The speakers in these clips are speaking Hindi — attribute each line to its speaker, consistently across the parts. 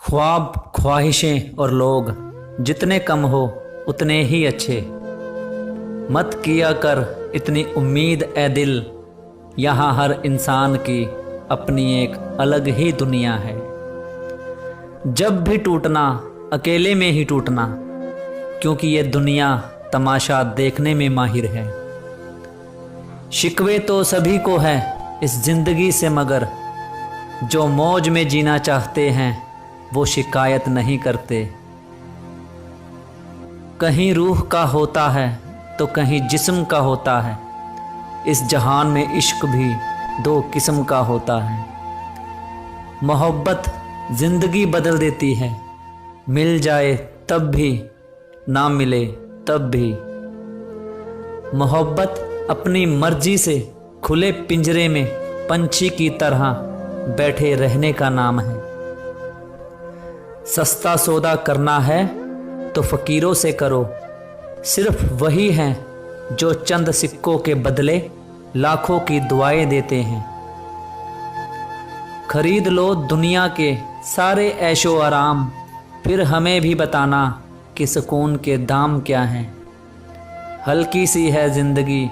Speaker 1: ख्वाब, ख्वाहिशें और लोग जितने कम हो उतने ही अच्छे। मत किया कर इतनी उम्मीद ए दिल, यहाँ हर इंसान की अपनी एक अलग ही दुनिया है। जब भी टूटना अकेले में ही टूटना, क्योंकि ये दुनिया तमाशा देखने में माहिर है। शिकवे तो सभी को है इस जिंदगी से, मगर जो मौज में जीना चाहते हैं वो शिकायत नहीं करते। कहीं रूह का होता है तो कहीं जिस्म का होता है, इस जहान में इश्क भी दो किस्म का होता है। मोहब्बत जिंदगी बदल देती है, मिल जाए तब भी ना मिले तब भी। मोहब्बत अपनी मर्जी से खुले पिंजरे में पंछी की तरह बैठे रहने का नाम है। सस्ता सौदा करना है तो फकीरों से करो, सिर्फ वही हैं जो चंद सिक्कों के बदले लाखों की दुआएं देते हैं। खरीद लो दुनिया के सारे ऐशो आराम, फिर हमें भी बताना कि सुकून के दाम क्या हैं। हल्की सी है जिंदगी,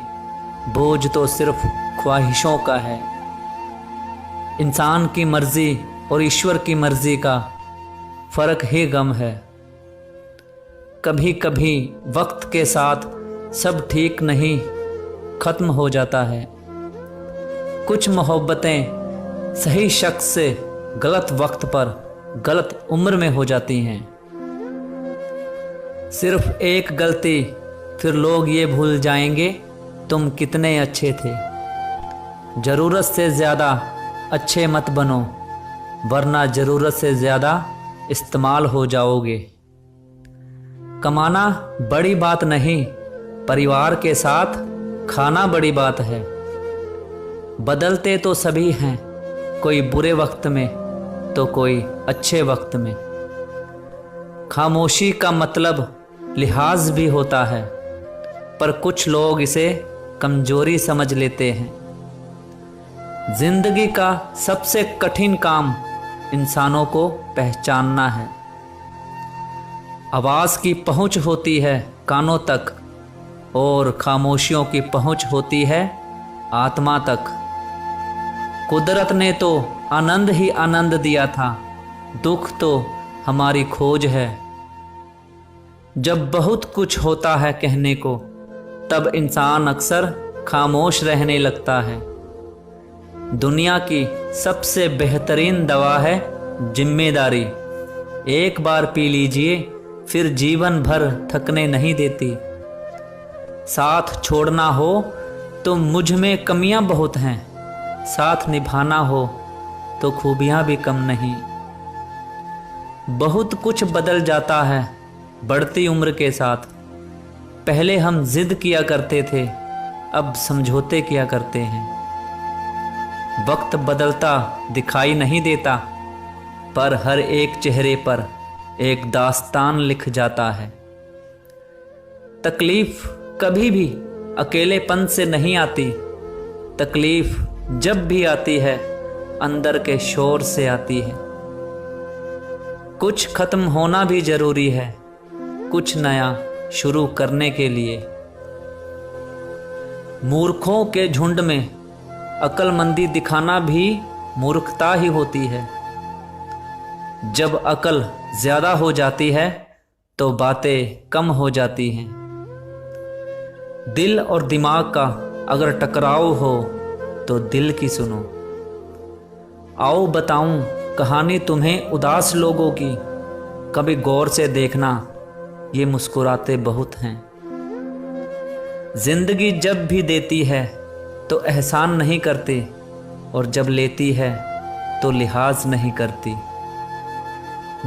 Speaker 1: बोझ तो सिर्फ ख्वाहिशों का है। इंसान की मर्जी और ईश्वर की मर्जी का फर्क ही गम है। कभी कभी वक्त के साथ सब ठीक नहीं खत्म हो जाता है। कुछ मोहब्बतें सही शख्स से गलत वक्त पर गलत उम्र में हो जाती हैं। सिर्फ एक गलती, फिर लोग ये भूल जाएंगे तुम कितने अच्छे थे। ज़रूरत से ज़्यादा अच्छे मत बनो, वरना ज़रूरत से ज़्यादा इस्तेमाल हो जाओगे। कमाना बड़ी बात नहीं, परिवार के साथ खाना बड़ी बात है। बदलते तो सभी हैं, कोई बुरे वक्त में तो कोई अच्छे वक्त में। खामोशी का मतलब लिहाज भी होता है, पर कुछ लोग इसे कमजोरी समझ लेते हैं। जिंदगी का सबसे कठिन काम इंसानों को पहचानना है। आवाज़ की पहुंच होती है कानों तक, और खामोशियों की पहुंच होती है आत्मा तक। कुदरत ने तो आनंद ही आनंद दिया था, दुख तो हमारी खोज है। जब बहुत कुछ होता है कहने को, तब इंसान अक्सर खामोश रहने लगता है। दुनिया की सबसे बेहतरीन दवा है जिम्मेदारी। एक बार पी लीजिए, फिर जीवन भर थकने नहीं देती। साथ छोड़ना हो तो मुझ में कमियां बहुत हैं, साथ निभाना हो तो खूबियां भी कम नहीं। बहुत कुछ बदल जाता है बढ़ती उम्र के साथ। पहले हम जिद किया करते थे, अब समझौते किया करते हैं। वक्त बदलता दिखाई नहीं देता, पर हर एक चेहरे पर एक दास्तान लिख जाता है। तकलीफ कभी भी अकेलेपन से नहीं आती, तकलीफ जब भी आती है अंदर के शोर से आती है। कुछ खत्म होना भी जरूरी है, कुछ नया शुरू करने के लिए। मूर्खों के झुंड में अक्लमंदी दिखाना भी मूर्खता ही होती है। जब अकल ज्यादा हो जाती है तो बातें कम हो जाती हैं। दिल और दिमाग का अगर टकराव हो तो दिल की सुनो। आओ बताऊं कहानी तुम्हें उदास लोगों की, कभी गौर से देखना ये मुस्कुराते बहुत हैं। जिंदगी जब भी देती है तो एहसान नहीं करती, और जब लेती है तो लिहाज नहीं करती।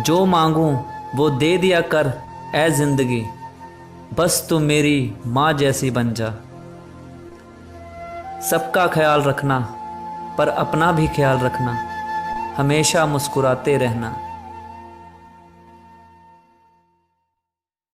Speaker 1: जो मांगूं वो दे दिया कर ए जिंदगी, बस तू मेरी माँ जैसी बन जा। सबका ख्याल रखना पर अपना भी ख्याल रखना, हमेशा मुस्कुराते रहना।